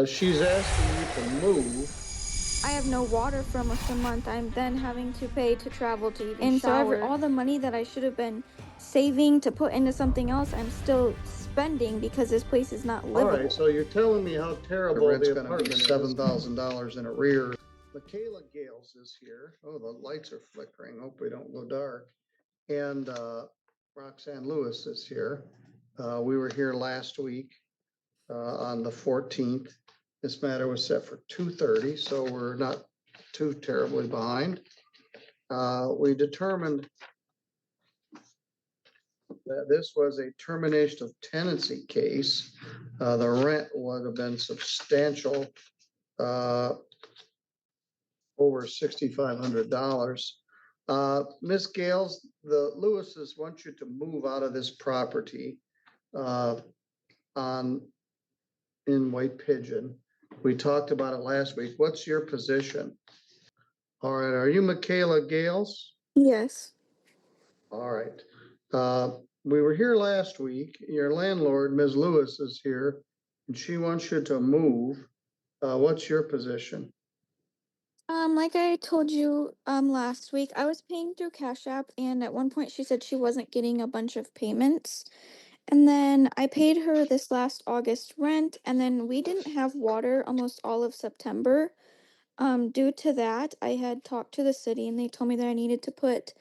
She's asking you to move. I have no water for almost a month. I'm then having to pay to travel to even And so shower. all the money that I should have been saving to put into something else, I'm still spending because this place is not All right, livable. so you're telling me how The terrible rent's the gonna be apartment is. $7,000 in arrears. Michaela Gales is here. Oh, the lights are flickering. Hope we don't go dark. And Roxanne Lewis is here. We were here last week on the 14th. This matter was set for 2:30, so we're not too terribly behind. We determined that this was a termination of tenancy case. The rent would have been substantial, over $6,500. Ms. Gales, the Lewises want you to move out of this property on in White Pigeon. We talked about it last week. What's your position? All right, are you Michaela Gales? Yes. All right. We were here last week. Your landlord, Ms. Lewis, is here, and she wants you to move. What's your position? Like I told you last week, I was paying through Cash App, and at one point she said she wasn't getting a bunch of payments. And then I paid her this last August rent, and then we didn't have water almost all of September. Due to that, I had talked to the city and they told me that I needed to put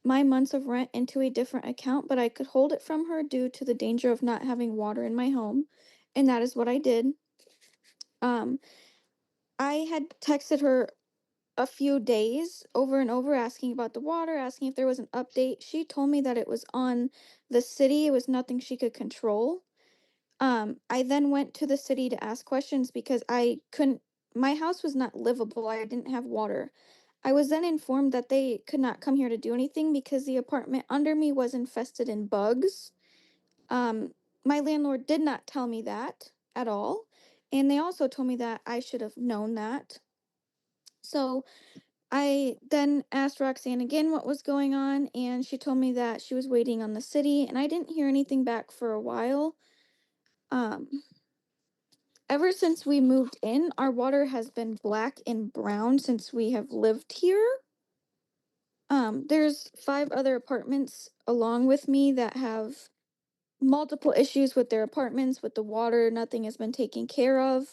my months of rent into a different account, but I could hold it from her due to the danger of not having water in my home. And that is what I did. Um, I had texted her a few days over and over asking about the water, asking if there was an update. She told me that it was on the city, it was nothing she could control. I then went to the city to ask questions because I couldn't, my house was not livable. I didn't have water. I was then informed that they could not come here to do anything because the apartment under me was infested in bugs. Um, my landlord did not tell me that at all. And they also told me that I should have known that. So I then asked Roxanne again what was going on, and she told me that she was waiting on the city, and I didn't hear anything back for a while. Um, Ever since we moved in, our water has been black and brown since we have lived here. There's 5 other apartments along with me that have multiple issues with their apartments, with the water, nothing has been taken care of.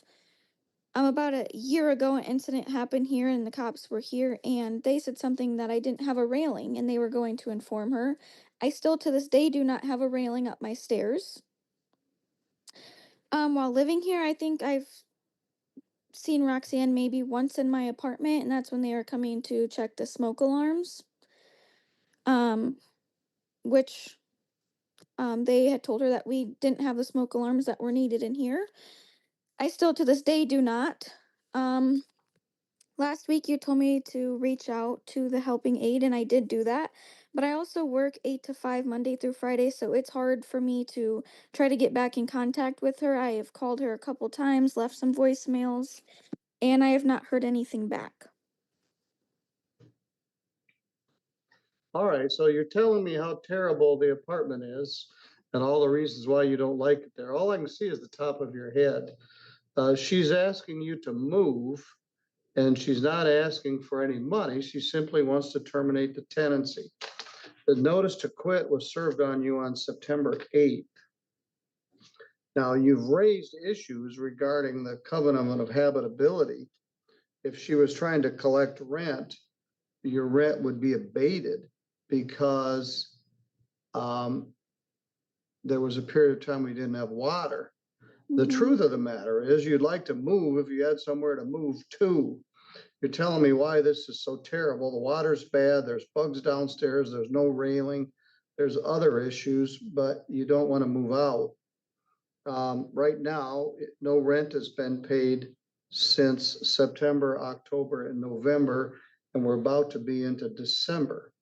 About a year ago, an incident happened here, and the cops were here, and they said something that I didn't have a railing, and they were going to inform her. I still to this day do not have a railing up my stairs. While living here, I think I've seen Roxanne maybe once in my apartment, and that's when they were coming to check the smoke alarms. Um, which they had told her that we didn't have the smoke alarms that were needed in here. I still to this day do not. Um, Last week you told me to reach out to the helping aid, and I did do that. But I also work 8 to 5 Monday through Friday, so it's hard for me to try to get back in contact with her. I have called her a couple times, left some voicemails, and I have not heard anything back. All right, so you're telling me how terrible the apartment is and all the reasons why you don't like it there. All I can see is the top of your head. She's asking you to move, and she's not asking for any money. She simply wants to terminate the tenancy. The notice to quit was served on you on September 8th. Now, you've raised issues regarding the covenant of habitability. If she was trying to collect rent, your rent would be abated because there was a period of time we didn't have water. The truth of the matter is you'd like to move if you had somewhere to move to. You're telling me why this is so terrible. The water's bad, there's bugs downstairs, there's no railing, there's other issues, but you don't want to move out. Right now, no rent has been paid since September, October, and November, and we're about to be into December.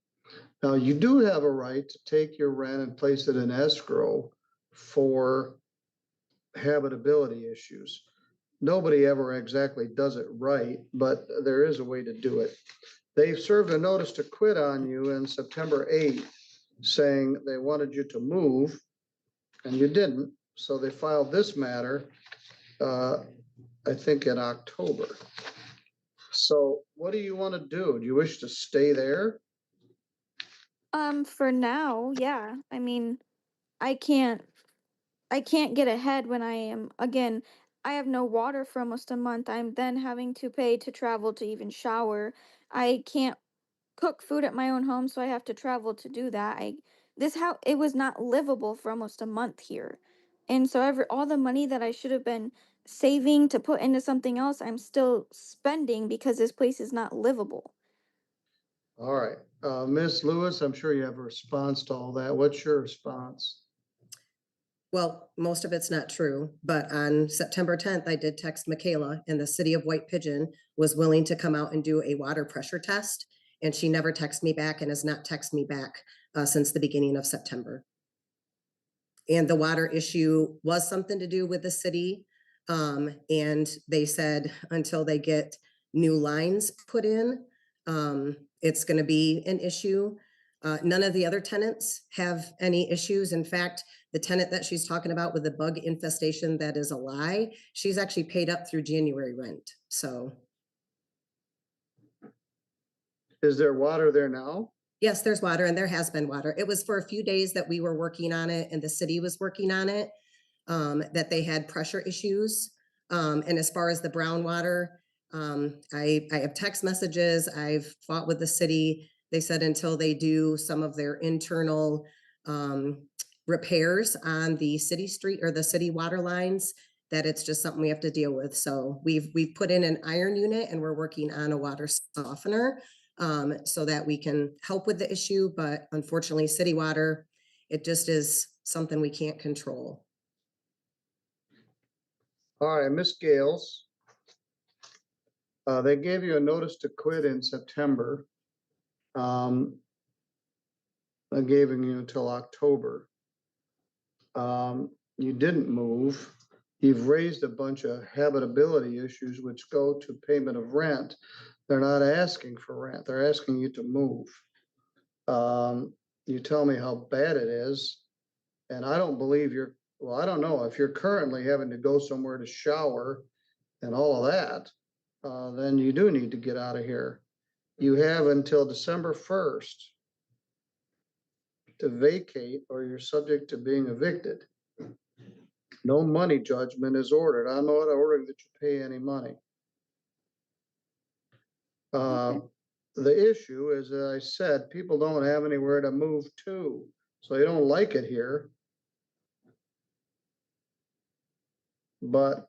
Now, you do have a right to take your rent and place it in escrow for habitability issues. Nobody ever exactly does it right, but there is a way to do it. They've served a notice to quit on you in September 8th, saying they wanted you to move, and you didn't. So they filed this matter I think in October. So what do you want to do? Do you wish to stay there? For now, yeah. I mean, I can't I can't get ahead when I am again, I have no water for almost a month. I'm then having to pay to travel to even shower. I can't cook food at my own home, so I have to travel to do that. It was not livable for almost a month here. And so all the money that I should have been saving to put into something else, I'm still spending because this place is not livable. All right, Miss Lewis, I'm sure you have a response to all that. What's your response? Well, most of it's not true, but on September 10th, I did text Michaela, and the city of White Pigeon was willing to come out and do a water pressure test. And she never texted me back and has not texted me back since the beginning of September. And the water issue was something to do with the city. And they said until they get new lines put in, it's going to be an issue. None of the other tenants have any issues. In fact, the tenant that she's talking about with the bug infestation, that is a lie. She's actually paid up through January rent. So. Is there water there now? Yes, there's water, and there has been water. It was for a few days that we were working on it and the city was working on it, that they had pressure issues. And as far as the brown water, I have text messages. I've fought with the city. They said until they do some of their internal repairs on the city street or the city water lines, that it's just something we have to deal with. So we've put in an iron unit and we're working on a water softener so that we can help with the issue. But unfortunately, city water, it just is something we can't control. All right, Miss Gales. They gave you a notice to quit in September. I gave you until October. You didn't move. You've raised a bunch of habitability issues which go to payment of rent. They're not asking for rent. They're asking you to move. You tell me how bad it is. And I don't believe well, I don't know if you're currently having to go somewhere to shower and all of that, then you do need to get out of here. You have until December 1st to vacate or you're subject to being evicted. No money judgment is ordered. I'm not ordering that you pay any money. The issue is, as I said, people don't have anywhere to move to, so they don't like it here. But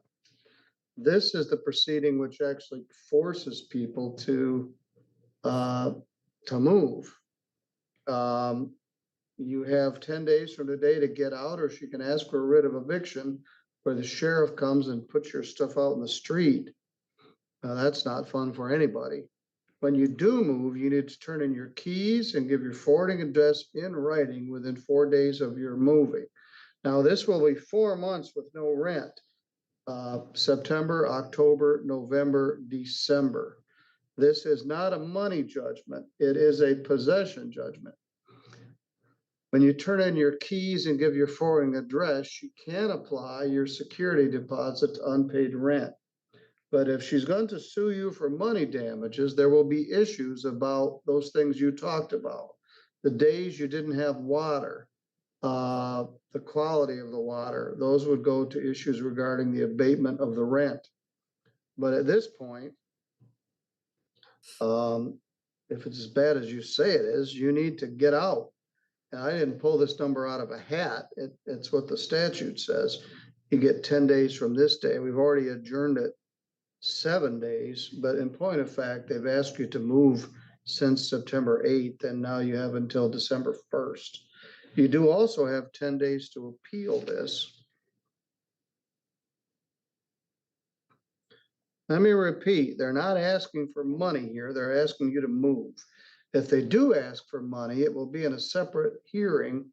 this is the proceeding which actually forces people to move. You have 10 days from today to get out, or she can ask for a writ of eviction where the sheriff comes and puts your stuff out in the street. That's not fun for anybody. When you do move, you need to turn in your keys and give your forwarding address in writing within 4 days of your moving. Now, this will be 4 months with no rent. September, October, November, December. This is not a money judgment. It is a possession judgment. When you turn in your keys and give your forwarding address, you can apply your security deposit to unpaid rent. But if she's going to sue you for money damages, there will be issues about those things you talked about. The days you didn't have water, the quality of the water, those would go to issues regarding the abatement of the rent. But at this point, if it's as bad as you say it is, you need to get out. And I didn't pull this number out of a hat. It's what the statute says. You get 10 days from this day. We've already adjourned it 7 days, but in point of fact, they've asked you to move since September 8th, and now you have until December 1st. You do also have 10 days to appeal this. Let me repeat, they're not asking for money here. They're asking you to move. If they do ask for money, it will be in a separate hearing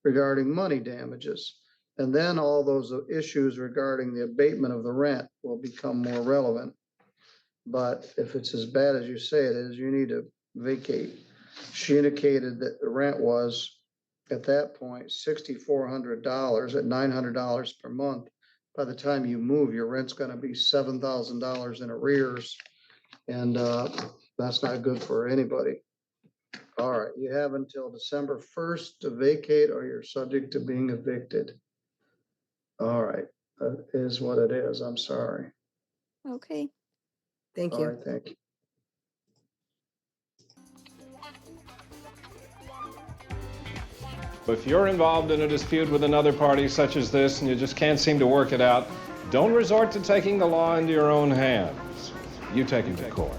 regarding money damages. And then all those issues regarding the abatement of the rent will become more relevant. But if it's as bad as you say it is, you need to vacate. She indicated that the rent was at that point $6,400 at $900 per month. by the time you move, your rent's gonna be $7,000 in arrears. And that's not good for anybody. All right, you have until December 1st to vacate or you're subject to being evicted. All right, that is what it is. I'm sorry. Okay. Thank All you. right, thank you. If you're involved in a dispute with another party such as this and you just can't seem to work it out, don't resort to taking the law into your own hands. You take it to court.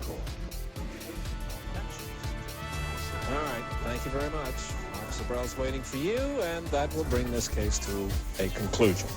All right, thank you very much. Officer Burrell's waiting for you, and that will bring this case to a conclusion.